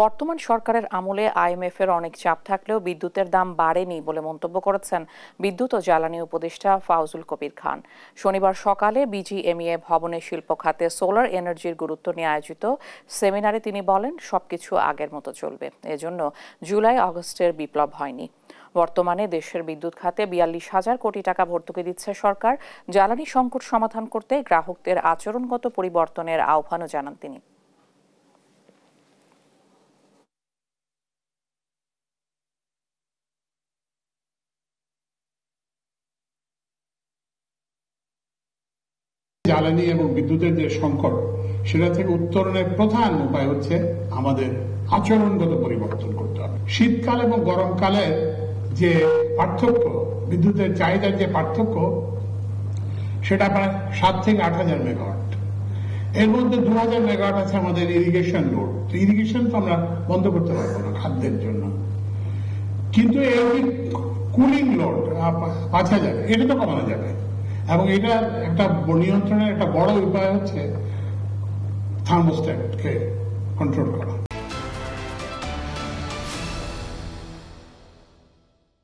বর্তমান সরকারের আমলে আইএমএফ এর অনেক চাপ থাকলেও বিদ্যুতের দাম বাড়েনি বলে মন্তব্য করেছেন বিদ্যুৎ ও জ্বালানি উপদেষ্টা ফাউজুল কবির খান। শনিবার সকালে বিজিএমইএ ভবনে শিল্প খাতে সোলার এনার্জির গুরুত্ব নিয়ে আয়োজিত সেমিনারে তিনি বলেন, সবকিছু আগের মতো চলবে, এজন্য জুলাই আগস্টের বিপ্লব হয়নি। বর্তমানে দেশের বিদ্যুৎ খাতে ৪২,০০০ কোটি টাকা ভর্তুকি দিচ্ছে সরকার। জ্বালানি সংকট সমাধান করতে গ্রাহকদের আচরণগত পরিবর্তনের আহ্বানও জানান তিনি। জ্বালানি এবং বিদ্যুতের যে সংকট, সেটা থেকে উত্তরণের প্রধান উপায় হচ্ছে আমাদের আচরণগত পরিবর্তন করতে হবে। শীতকাল এবং গরমকালে যে পার্থক্য, বিদ্যুতের চাহিদার যে পার্থক্য, সেটা প্রায় 7 থেকে 8,000 মেগাওয়াট। এর মধ্যে 2,000 মেগাওয়াট আছে আমাদের ইরিগেশন লোড। তো ইরিগেশন তো আমরা বন্ধ করতে পারবো না খাদ্যের জন্য, কিন্তু এই কুলিং লোড 5,000, এটা তো কমানো যাবে। এবং এটা একটা নিয়ন্ত্রণের একটা বড় উপায় হচ্ছে থার্মোস্ট্যাটকে কন্ট্রোল করা।